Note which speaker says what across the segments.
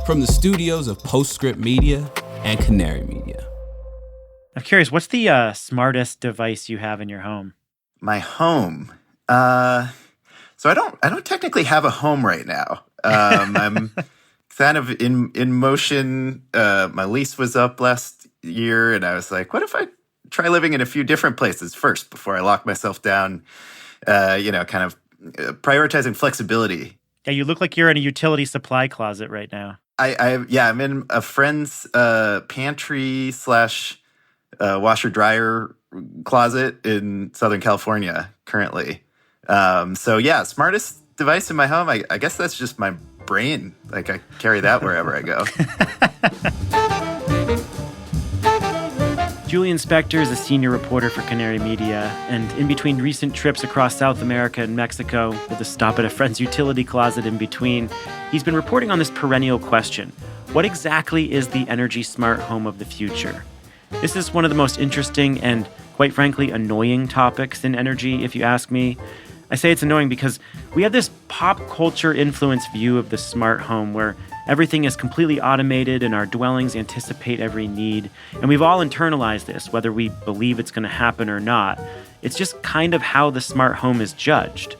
Speaker 1: from the studios of Postscript Media and Canary Media.
Speaker 2: I'm curious, what's the smartest device you have in your home?
Speaker 3: My home? So I don't technically have a home right now. I'm kind of in motion. My lease was up last year, and I was like, what if I try living in a few different places first before I lock myself down, kind of prioritizing flexibility.
Speaker 2: Yeah, you look like you're in a utility supply closet right now.
Speaker 3: I'm in a friend's pantry / washer dryer closet in Southern California currently. Smartest device in my home. I guess that's just my brain. Like I carry that wherever I go.
Speaker 2: Julian Spector is a senior reporter for Canary Media, and in between recent trips across South America and Mexico, with a stop at a friend's utility closet in between, he's been reporting on this perennial question: what exactly is the energy smart home of the future? This is one of the most interesting and, quite frankly, annoying topics in energy, if you ask me. I say it's annoying because we have this pop culture influenced view of the smart home where everything is completely automated and our dwellings anticipate every need. And we've all internalized this, whether we believe it's going to happen or not. It's just kind of how the smart home is judged.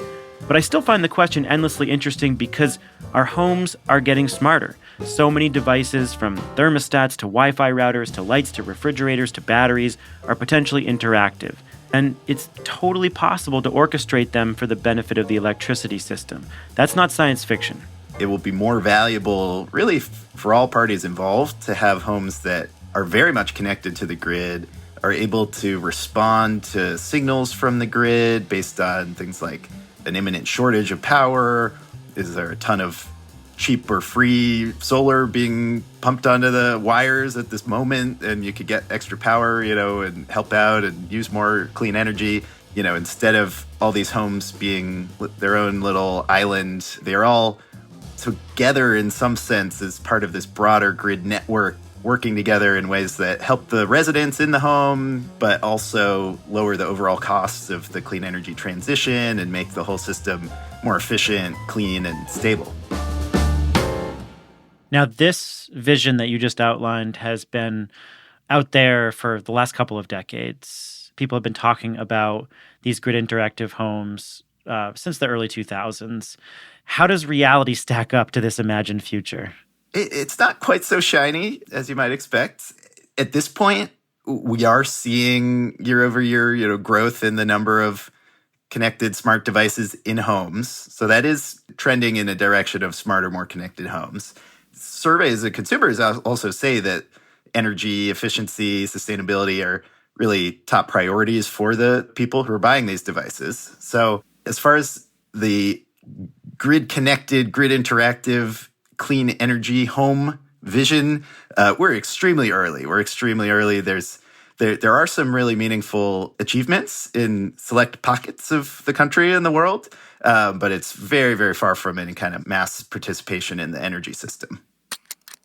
Speaker 2: But I still find the question endlessly interesting because our homes are getting smarter. So many devices, from thermostats to Wi-Fi routers to lights to refrigerators to batteries, are potentially interactive. And it's totally possible to orchestrate them for the benefit of the electricity system. That's not science fiction.
Speaker 3: It will be more valuable, really, for all parties involved to have homes that are very much connected to the grid, are able to respond to signals from the grid based on things like an imminent shortage of power. Is there a ton of cheap or free solar being pumped onto the wires at this moment, and you could get extra power, and help out and use more clean energy, instead of all these homes being their own little island. They're all together in some sense as part of this broader grid network, working together in ways that help the residents in the home, but also lower the overall costs of the clean energy transition and make the whole system more efficient, clean, and stable.
Speaker 2: Now, this vision that you just outlined has been out there for the last couple of decades. People have been talking about these grid interactive homes since the early 2000s. How does reality stack up to this imagined future?
Speaker 3: It's not quite so shiny as you might expect. At this point, we are seeing year over year, growth in the number of connected smart devices in homes. So that is trending in a direction of smarter, more connected homes. Surveys of consumers also say that energy efficiency, sustainability are really top priorities for the people who are buying these devices. So as far as the grid-connected, grid-interactive, clean energy home vision, we're extremely early. There are some really meaningful achievements in select pockets of the country and the world, but it's very, very far from any kind of mass participation in the energy system.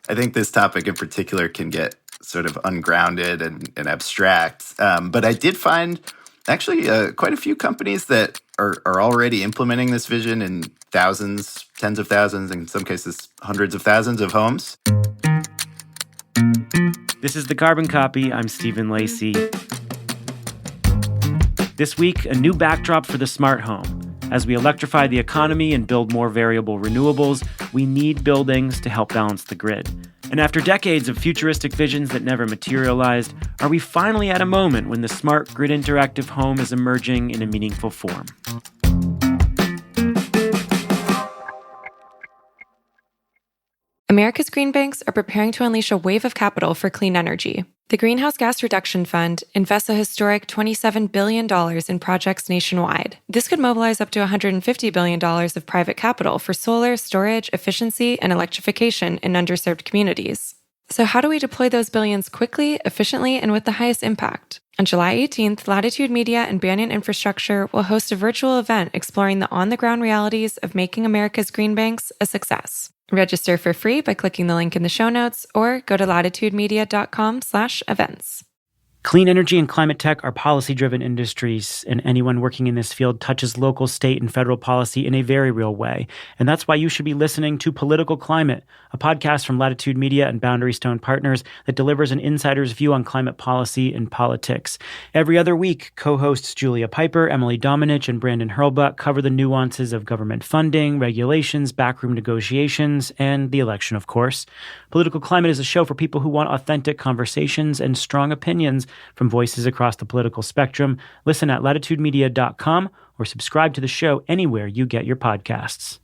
Speaker 3: I think this topic in particular can get sort of ungrounded and abstract, but I did find actually quite a few companies that are already implementing this vision in thousands, tens of thousands, in some cases hundreds of thousands of homes.
Speaker 2: This is The Carbon Copy. I'm Stephen Lacey. This week, a new backdrop for the smart home. As we electrify the economy and build more variable renewables, we need buildings to help balance the grid. And after decades of futuristic visions that never materialized, are we finally at a moment when the smart grid interactive home is emerging in a meaningful form?
Speaker 4: America's green banks are preparing to unleash a wave of capital for clean energy. The Greenhouse Gas Reduction Fund invests a historic $27 billion in projects nationwide. This could mobilize up to $150 billion of private capital for solar, storage, efficiency, and electrification in underserved communities. So how do we deploy those billions quickly, efficiently, and with the highest impact? On July 18th, Latitude Media and Banyan Infrastructure will host a virtual event exploring the on-the-ground realities of making America's green banks a success. Register for free by clicking the link in the show notes or go to latitudemedia.com/events.
Speaker 2: Clean energy and climate tech are policy-driven industries, and anyone working in this field touches local, state, and federal policy in a very real way. And that's why you should be listening to Political Climate, a podcast from Latitude Media and Boundary Stone Partners that delivers an insider's view on climate policy and politics. Every other week, co-hosts Julia Piper, Emily Domenech, and Brandon Hurlbut cover the nuances of government funding, regulations, backroom negotiations, and the election, of course. Political Climate is a show for people who want authentic conversations and strong opinions from voices across the political spectrum. Listen at latitudemedia.com or subscribe to the show anywhere you get your podcasts.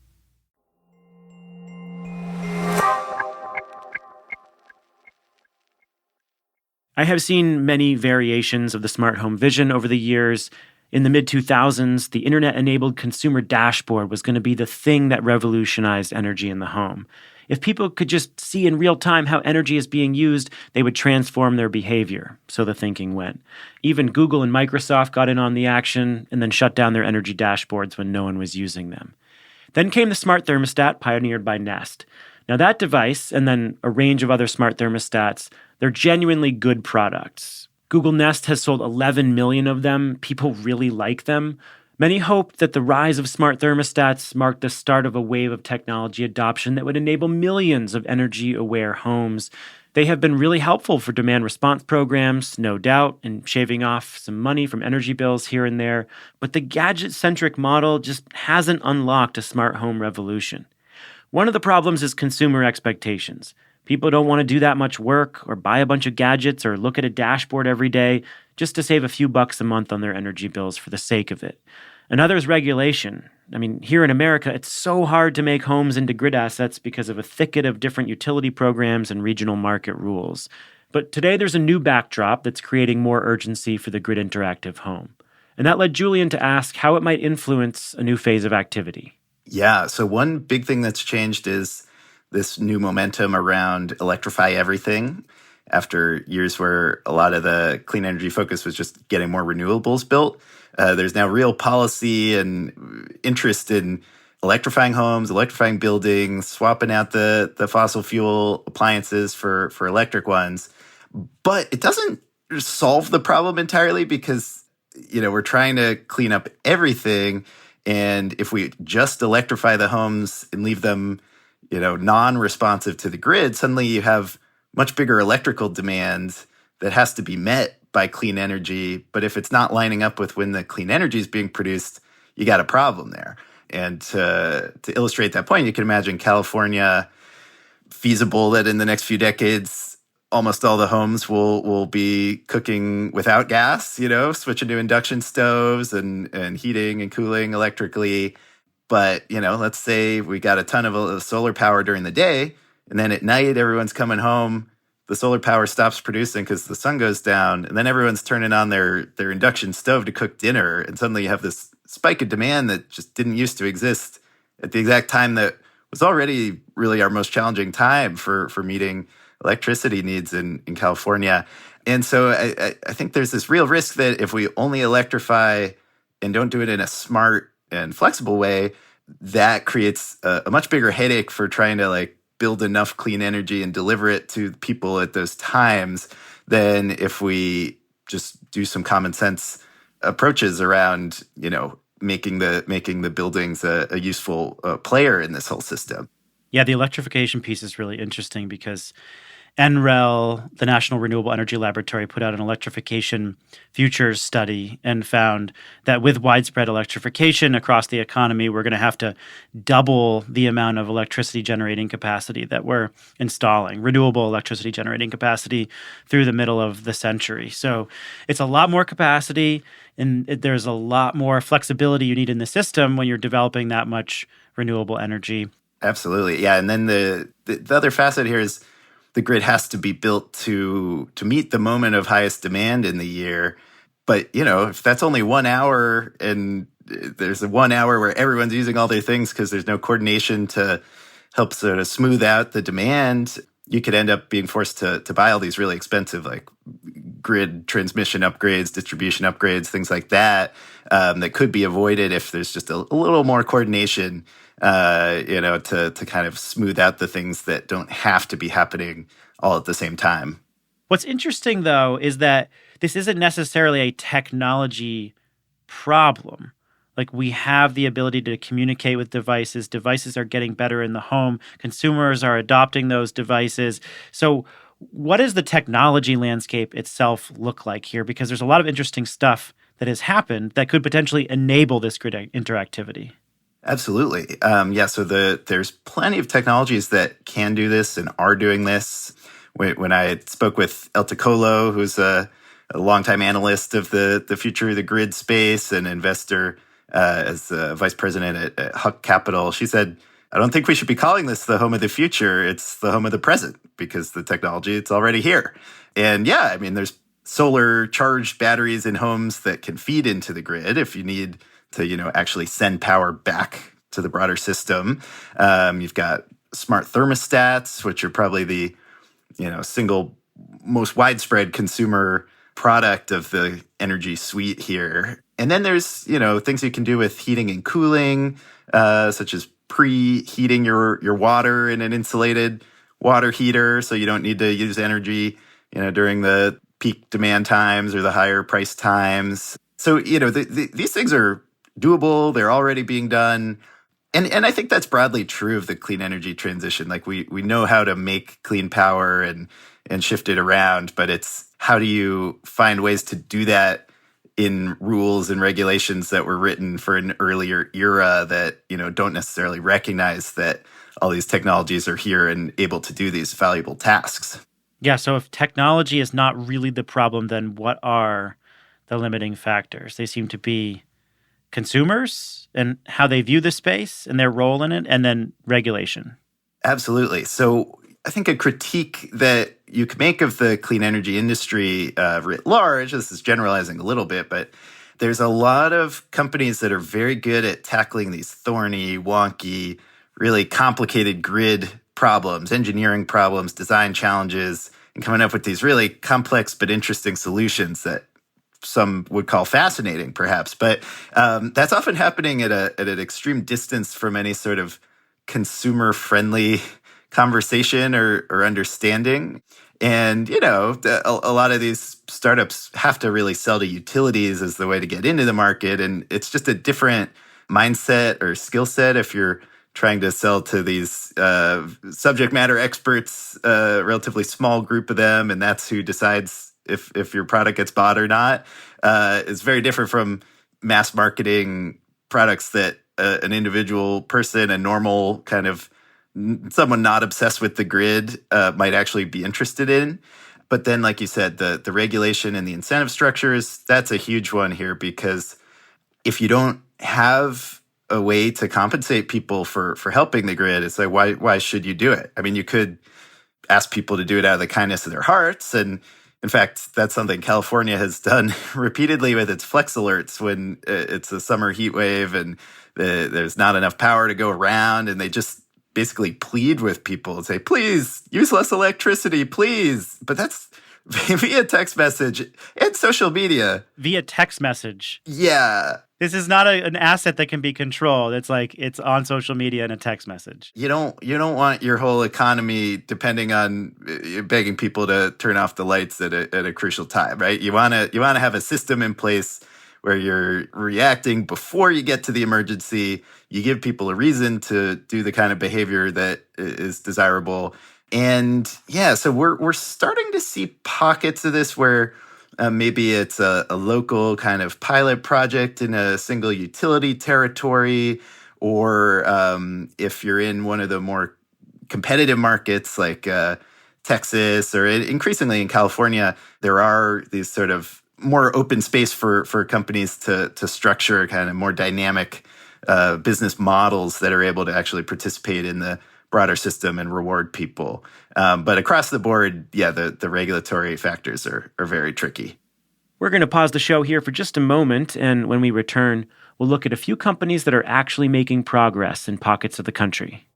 Speaker 2: I have seen many variations of the smart home vision over the years. In the mid-2000s, the internet-enabled consumer dashboard was going to be the thing that revolutionized energy in the home. If people could just see in real time how energy is being used, they would transform their behavior, so the thinking went. Even Google and Microsoft got in on the action and then shut down their energy dashboards when no one was using them. Then came the smart thermostat pioneered by Nest. Now that device, and then a range of other smart thermostats, they're genuinely good products. Google Nest has sold 11 million of them. People really like them. Many hoped that the rise of smart thermostats marked the start of a wave of technology adoption that would enable millions of energy-aware homes. They have been really helpful for demand response programs, no doubt, and shaving off some money from energy bills here and there. But the gadget-centric model just hasn't unlocked a smart home revolution. One of the problems is consumer expectations. People don't want to do that much work or buy a bunch of gadgets or look at a dashboard every day just to save a few bucks a month on their energy bills for the sake of it. Another is regulation. I mean, here in America, it's so hard to make homes into grid assets because of a thicket of different utility programs and regional market rules. But today there's a new backdrop that's creating more urgency for the grid interactive home. And that led Julian to ask how it might influence a new phase of activity.
Speaker 3: Yeah, so one big thing that's changed is this new momentum around electrify everything. After years where a lot of the clean energy focus was just getting more renewables built, there's now real policy and interest in electrifying homes, electrifying buildings, swapping out the fossil fuel appliances for electric ones. But it doesn't solve the problem entirely because, we're trying to clean up everything. And if we just electrify the homes and leave them, non-responsive to the grid, suddenly you have much bigger electrical demand that has to be met by clean energy. But if it's not lining up with when the clean energy is being produced, you got a problem there. And to illustrate that point, you can imagine California feasible that in the next few decades, almost all the homes will be cooking without gas, switching to induction stoves and heating and cooling electrically. But, let's say we got a ton of solar power during the day, and then at night, everyone's coming home, the solar power stops producing because the sun goes down, and then everyone's turning on their induction stove to cook dinner, and suddenly you have this spike of demand that just didn't used to exist at the exact time that was already really our most challenging time for meeting electricity needs in California. And so I think there's this real risk that if we only electrify and don't do it in a smart and flexible way, that creates a much bigger headache for trying to build enough clean energy and deliver it to people at those times than if we just do some common sense approaches around, making the buildings a useful player in this whole system.
Speaker 2: Yeah, the electrification piece is really interesting because NREL, the National Renewable Energy Laboratory, put out an electrification futures study and found that with widespread electrification across the economy, we're going to have to double the amount of electricity generating capacity that we're installing, renewable electricity generating capacity through the middle of the century. So it's a lot more capacity, and there's a lot more flexibility you need in the system when you're developing that much renewable energy.
Speaker 3: Absolutely. Yeah. And then the other facet here is the grid has to be built to meet the moment of highest demand in the year. But, if that's only 1 hour and there's a 1 hour where everyone's using all their things because there's no coordination to help sort of smooth out the demand, you could end up being forced to buy all these really expensive grid transmission upgrades, distribution upgrades, things like that, that could be avoided if there's just a little more coordination to kind of smooth out the things that don't have to be happening all at the same time.
Speaker 2: What's interesting, though, is that this isn't necessarily a technology problem. Like, we have the ability to communicate with devices. Devices are getting better in the home. Consumers are adopting those devices. So what does the technology landscape itself look like here? Because there's a lot of interesting stuff that has happened that could potentially enable this grid interactivity.
Speaker 3: Absolutely. So there's plenty of technologies that can do this and are doing this. When I spoke with Elta Colo, who's a longtime analyst of the future of the grid space and investor as vice president at Huck Capital, she said, I don't think we should be calling this the home of the future. It's the home of the present because the technology, it's already here. And there's solar charged batteries in homes that can feed into the grid if you need to, actually send power back to the broader system. You've got smart thermostats, which are probably the, single most widespread consumer product of the energy suite here. And then there's, things you can do with heating and cooling, such as preheating your water in an insulated water heater so you don't need to use energy, during the peak demand times or the higher price times. So, these things are doable. They're already being done. And I think that's broadly true of the clean energy transition. Like we know how to make clean power and shift it around, but it's how do you find ways to do that in rules and regulations that were written for an earlier era that, don't necessarily recognize that all these technologies are here and able to do these valuable tasks.
Speaker 2: Yeah, so if technology is not really the problem, then what are the limiting factors? They seem to be consumers and how they view the space and their role in it, and then regulation.
Speaker 3: Absolutely. So I think a critique that you can make of the clean energy industry writ large, this is generalizing a little bit, but there's a lot of companies that are very good at tackling these thorny, wonky, really complicated grid problems, engineering problems, design challenges, and coming up with these really complex but interesting solutions that some would call fascinating, perhaps. But that's often happening at an extreme distance from any sort of consumer-friendly conversation or understanding. And, a lot of these startups have to really sell to utilities as the way to get into the market. And it's just a different mindset or skill set if you're trying to sell to these subject matter experts, a relatively small group of them, and that's who decides if your product gets bought or not. Is very different from mass marketing products that an individual person, a normal kind of someone not obsessed with the grid might actually be interested in. But then, like you said, the regulation and the incentive structures, that's a huge one here, because if you don't have a way to compensate people for helping the grid, it's like, why should you do it? I mean, you could ask people to do it out of the kindness of their hearts. And in fact, that's something California has done repeatedly with its flex alerts when it's a summer heat wave and there's not enough power to go around. And they just basically plead with people and say, please use less electricity, please. But that's via text message and social media.
Speaker 2: Via text message.
Speaker 3: Yeah.
Speaker 2: This is not an asset that can be controlled. It's like it's on social media and a text message.
Speaker 3: You don't want your whole economy depending on begging people to turn off the lights at a crucial time, right? You want to have a system in place where you're reacting before you get to the emergency. You give people a reason to do the kind of behavior that is desirable. And so we're starting to see pockets of this where maybe it's a local kind of pilot project in a single utility territory, or if you're in one of the more competitive markets like Texas or increasingly in California, there are these sort of more open space for companies to structure kind of more dynamic business models that are able to actually participate in the broader system and reward people. But across the board, the regulatory factors are very tricky.
Speaker 2: We're going to pause the show here for just a moment, and when we return, we'll look at a few companies that are actually making progress in pockets of the country.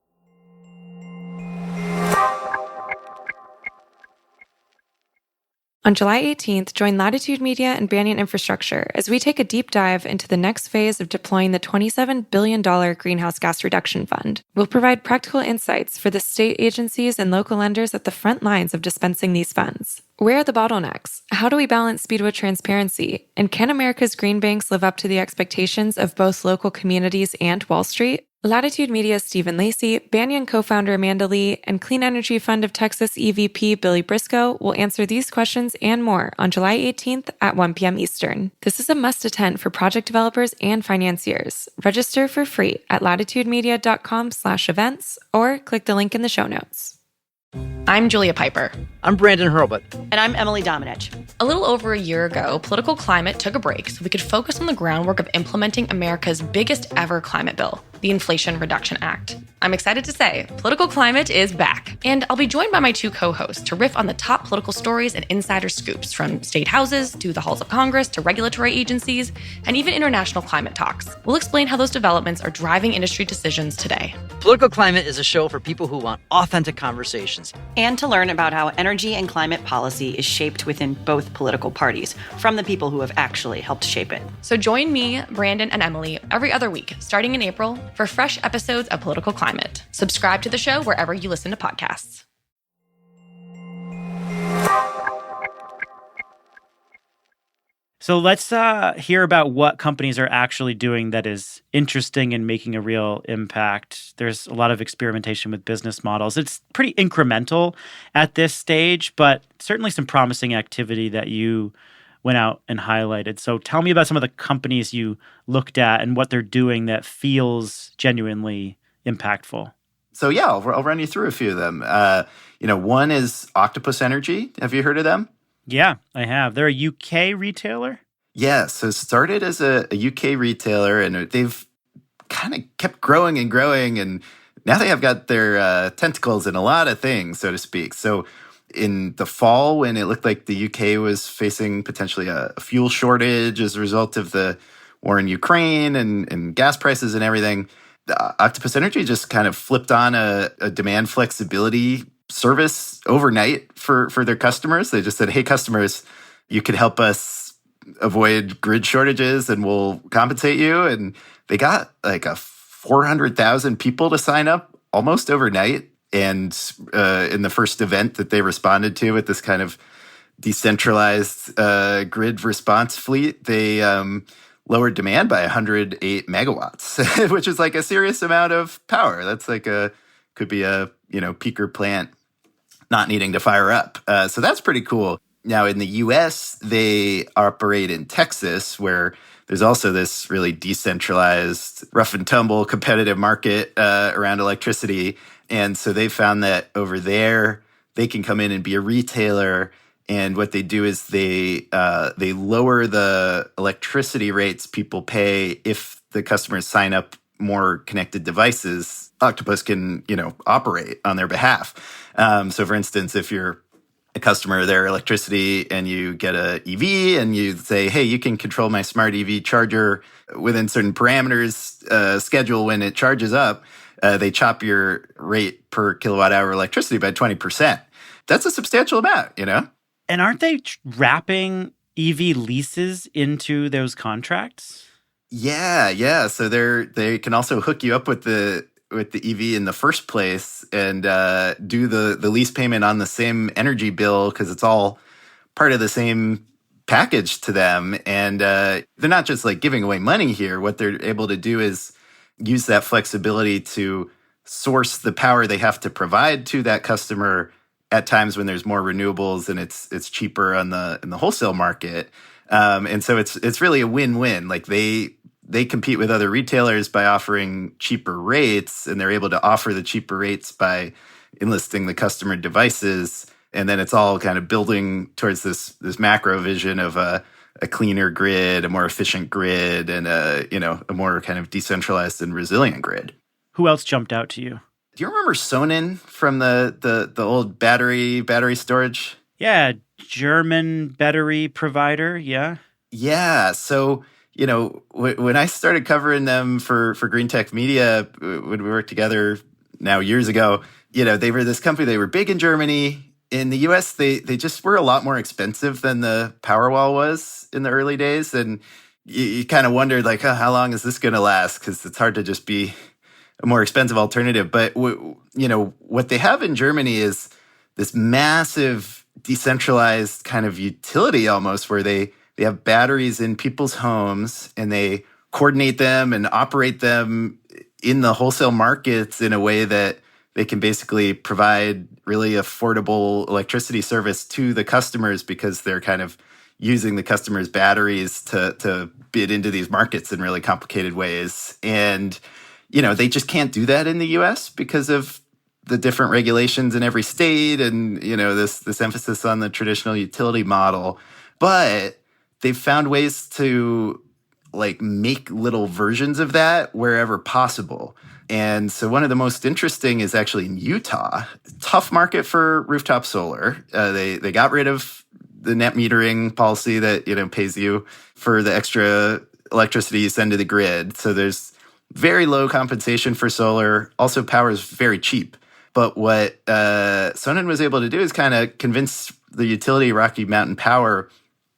Speaker 4: On July 18th, join Latitude Media and Banyan Infrastructure as we take a deep dive into the next phase of deploying the $27 billion Greenhouse Gas Reduction Fund. We'll provide practical insights for the state agencies and local lenders at the front lines of dispensing these funds. Where are the bottlenecks? How do we balance speed with transparency? And can America's green banks live up to the expectations of both local communities and Wall Street? Latitude Media's Stephen Lacey, Banyan co-founder Amanda Lee, and Clean Energy Fund of Texas EVP Billy Briscoe will answer these questions and more on July 18th at 1 p.m. Eastern. This is a must-attend for project developers and financiers. Register for free at latitudemedia.com/events or click the link in the show notes.
Speaker 5: I'm Julia Piper.
Speaker 6: I'm Brandon Hurlbut.
Speaker 7: And I'm Emily Domenech.
Speaker 5: A little over a year ago, political climate took a break so we could focus on the groundwork of implementing America's biggest ever climate bill, the Inflation Reduction Act. I'm excited to say, political climate is back. And I'll be joined by my two co-hosts to riff on the top political stories and insider scoops from state houses to the halls of Congress to regulatory agencies and even international climate talks. We'll explain how those developments are driving industry decisions today.
Speaker 6: Political Climate is a show for people who want authentic conversations.
Speaker 7: And to learn about how energy and climate policy is shaped within both political parties from the people who have actually helped shape it.
Speaker 5: So join me, Brandon, and Emily every other week, starting in April, for fresh episodes of Political Climate. Subscribe to the show wherever you listen to podcasts.
Speaker 2: So let's hear about what companies are actually doing that is interesting and making a real impact. There's a lot of experimentation with business models. It's pretty incremental at this stage, but certainly some promising activity that you went out and highlighted. So tell me about some of the companies you looked at and what they're doing that feels genuinely impactful.
Speaker 3: So yeah, I'll run you through a few of them. One is Octopus Energy. Have you heard of them?
Speaker 2: Yeah, I have. They're a UK retailer?
Speaker 3: Yeah, so started as a UK retailer, and they've kind of kept growing and growing, and now they have got their tentacles in a lot of things, so to speak. So in the fall, when it looked like the UK was facing potentially a fuel shortage as a result of the war in Ukraine and gas prices and everything, Octopus Energy just kind of flipped on a demand flexibility service overnight for their customers. They just said, hey, customers, you could help us avoid grid shortages and we'll compensate you. And they got like 400,000 people to sign up almost overnight. And in the first event that they responded to with this kind of decentralized grid response fleet, they lowered demand by 108 megawatts, which is like a serious amount of power. That's like could be a peaker plant not needing to fire up. So that's pretty cool. Now in the US, they operate in Texas, where there's also this really decentralized, rough and tumble competitive market around electricity. And so they found that over there, they can come in and be a retailer. And what they do is they lower the electricity rates people pay if the customers sign up more connected devices. Octopus can, operate on their behalf. So for instance, if you're a customer of their electricity and you get a EV and you say, hey, you can control my smart EV charger within certain parameters, schedule when it charges up, they chop your rate per kilowatt hour electricity by 20%. That's a substantial amount,
Speaker 2: And aren't they wrapping EV leases into those contracts?
Speaker 3: Yeah. So they can also hook you up with the EV in the first place and do the lease payment on the same energy bill because it's all part of the same package to them. And they're not just like giving away money here. What they're able to do is use that flexibility to source the power they have to provide to that customer at times when there's more renewables and it's cheaper in the wholesale market. And so it's really a win-win. Like they compete with other retailers by offering cheaper rates, and they're able to offer the cheaper rates by enlisting the customer devices. And then it's all kind of building towards this macro vision of a cleaner grid, a more efficient grid, and a more kind of decentralized and resilient grid.
Speaker 2: Who else jumped out to you?
Speaker 3: Do you remember Sonnen from the old battery storage?
Speaker 2: Yeah, German battery provider, yeah.
Speaker 3: Yeah, so when I started covering them for Green Tech Media, when we worked together now years ago, they were this company, they were big in Germany, in the US, they just were a lot more expensive than the Powerwall was in the early days. And you kind of wondered, like, how long is this going to last? Because it's hard to just be a more expensive alternative. But, what they have in Germany is this massive decentralized kind of utility almost, where they have batteries in people's homes and they coordinate them and operate them in the wholesale markets in a way that they can basically provide really affordable electricity service to the customers, because they're kind of using the customers' batteries to bid into these markets in really complicated ways. And, they just can't do that in the US because of the different regulations in every state and, this emphasis on the traditional utility model. But they've found ways to make little versions of that wherever possible. And so one of the most interesting is actually in Utah. Tough market for rooftop solar. They got rid of the net metering policy that, pays you for the extra electricity you send to the grid. So there's very low compensation for solar. Also, power is very cheap. But what Sonnen was able to do is kind of convince the utility, Rocky Mountain Power,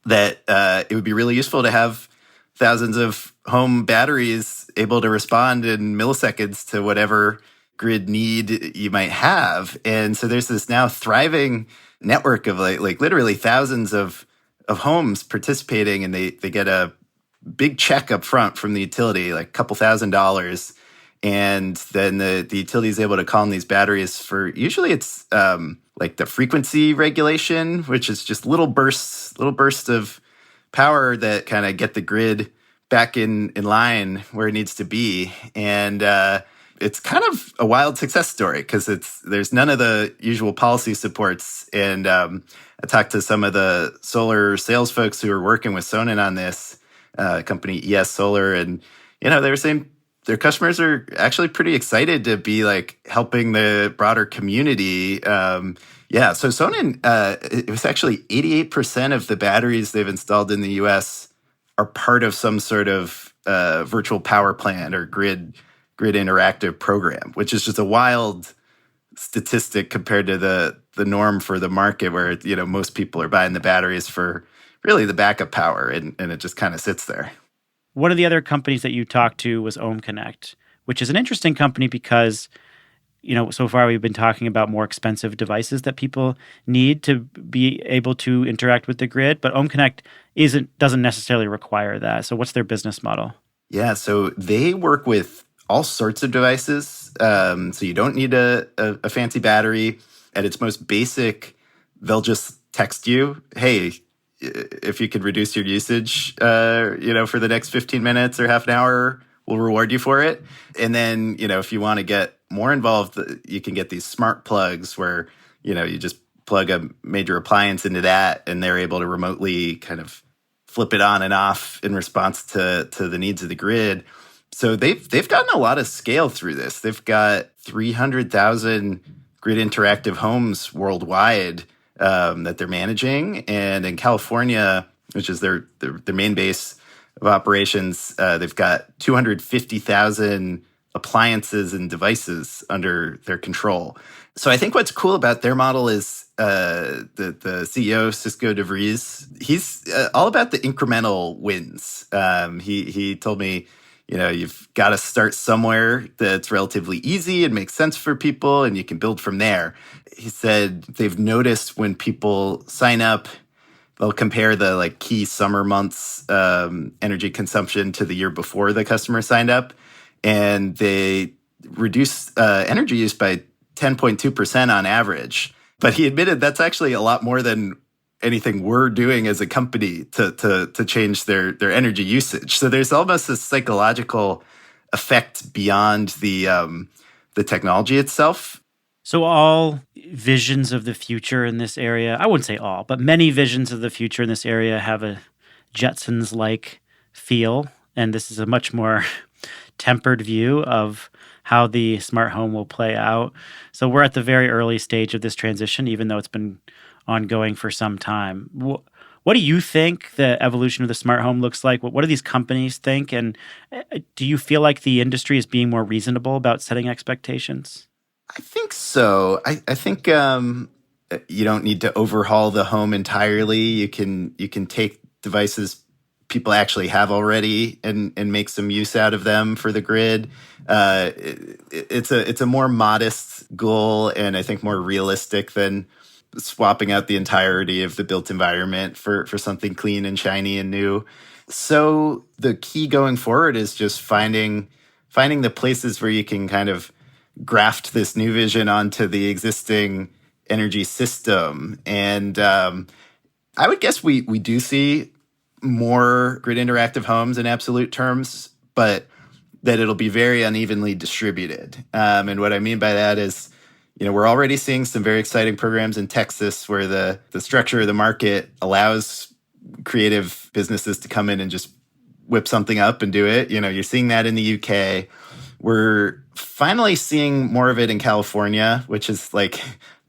Speaker 3: that it would be really useful to have thousands of home batteries able to respond in milliseconds to whatever grid need you might have. And so there's this now thriving network of like literally thousands of homes participating, and they get a big check up front from the utility, like a couple $1,000s. And then the utility is able to call in these batteries for, usually it's like the frequency regulation, which is just little bursts of power that kind of get the grid back in line where it needs to be. And it's kind of a wild success story because there's none of the usual policy supports. And I talked to some of the solar sales folks who are working with Sonnen on this company, ES Solar, and they were saying their customers are actually pretty excited to be helping the broader community. So Sonnen, it was actually 88% of the batteries they've installed in the US are part of some sort of virtual power plant or grid interactive program, which is just a wild statistic compared to the norm for the market, where most people are buying the batteries for really the backup power, and it just kind of sits there.
Speaker 2: One of the other companies that you talked to was OhmConnect, which is an interesting company because, so far we've been talking about more expensive devices that people need to be able to interact with the grid, but OhmConnect doesn't necessarily require that. So what's their business model?
Speaker 3: Yeah, so they work with all sorts of devices. So you don't need a fancy battery. At its most basic, they'll just text you, hey, if you could reduce your usage, for the next 15 minutes or half an hour, we'll reward you for it. And then, if you want to get more involved, you can get these smart plugs where, you just plug a major appliance into that, and they're able to remotely kind of flip it on and off in response to the needs of the grid. So they've gotten a lot of scale through this. They've got 300,000 grid interactive homes worldwide that they're managing. And in California, which is their main base of operations, they've got 250,000 appliances and devices under their control. So I think what's cool about their model is the CEO, Cisco DeVries, he's all about the incremental wins. He told me, you've got to start somewhere that's relatively easy and makes sense for people, and you can build from there. He said they've noticed when people sign up, they'll compare the key summer months energy consumption to the year before the customer signed up, and they reduce energy use by 10.2% on average. But he admitted that's actually a lot more than anything we're doing as a company to change their energy usage. So there's almost a psychological effect beyond the technology itself.
Speaker 2: So all visions of the future in this area, I wouldn't say all, but many visions of the future in this area have a Jetsons-like feel. And this is a much more tempered view of how the smart home will play out. So we're at the very early stage of this transition, even though it's been ongoing for some time. What do you think the evolution of the smart home looks like? What do these companies think? And do you feel like the industry is being more reasonable about setting expectations?
Speaker 3: I think so. I think You don't need to overhaul the home entirely. You can take devices people actually have already and make some use out of them for the grid. It's a more modest goal, and I think more realistic than swapping out the entirety of the built environment for something clean and shiny and new. So the key going forward is just finding the places where you can kind of graft this new vision onto the existing energy system. And I would guess we do see more grid interactive homes in absolute terms, but that it'll be very unevenly distributed. And what I mean by that is, we're already seeing some very exciting programs in Texas where the structure of the market allows creative businesses to come in and just whip something up and do it. You're seeing that in the UK. We're finally seeing more of it in California, which is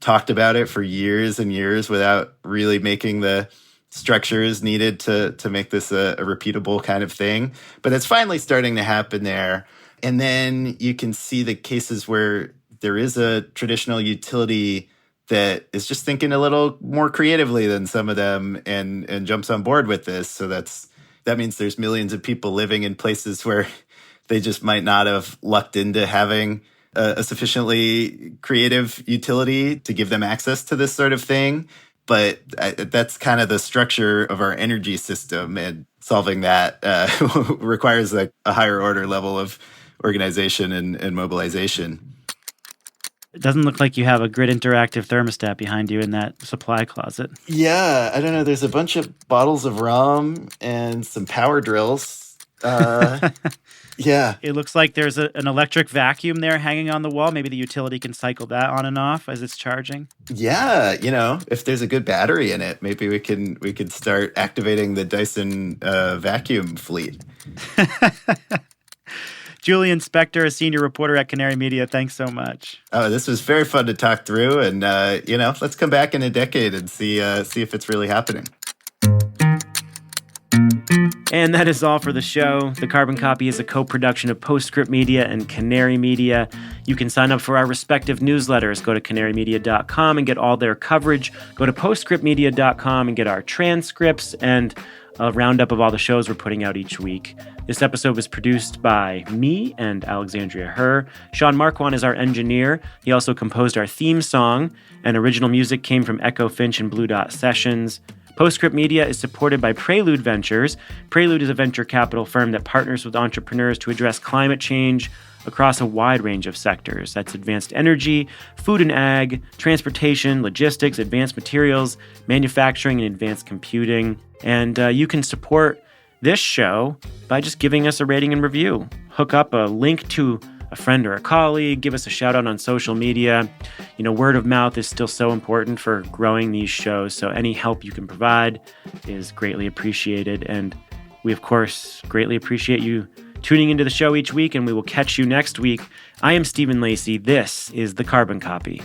Speaker 3: talked about it for years and years without really making the structures needed to make this a repeatable kind of thing. But it's finally starting to happen there. And then you can see the cases where there is a traditional utility that is just thinking a little more creatively than some of them and jumps on board with this. So that means there's millions of people living in places where they just might not have lucked into having a sufficiently creative utility to give them access to this sort of thing. But that's kind of the structure of our energy system, and solving that requires a higher order level of organization and mobilization.
Speaker 2: It doesn't look like you have a grid interactive thermostat behind you in that supply closet.
Speaker 3: Yeah, I don't know. There's a bunch of bottles of rum and some power drills. Yeah.
Speaker 2: It looks like there's an electric vacuum there hanging on the wall. Maybe the utility can cycle that on and off as it's charging.
Speaker 3: Yeah, if there's a good battery in it, maybe we could start activating the Dyson vacuum fleet.
Speaker 2: Julian Spector, a senior reporter at Canary Media, thanks so much.
Speaker 3: Oh, this was very fun to talk through, and let's come back in a decade and see if it's really happening.
Speaker 2: And that is all for the show. The Carbon Copy is a co-production of Postscript Media and Canary Media. You can sign up for our respective newsletters. Go to canarymedia.com and get all their coverage. Go to postscriptmedia.com and get our transcripts and a roundup of all the shows we're putting out each week. This episode was produced by me and Alexandria Herr. Sean Marquand is our engineer. He also composed our theme song, and original music came from Echo Finch and Blue Dot Sessions. Postscript Media is supported by Prelude Ventures. Prelude is a venture capital firm that partners with entrepreneurs to address climate change across a wide range of sectors. That's advanced energy, food and ag, transportation, logistics, advanced materials, manufacturing, and advanced computing. And you can support this show by just giving us a rating and review. Hook up a link to a friend or a colleague, give us a shout out on social media. Word of mouth is still so important for growing these shows, so any help you can provide is greatly appreciated. And we, of course, greatly appreciate you tuning into the show each week, and we will catch you next week. I am Stephen Lacey. This is The Carbon Copy.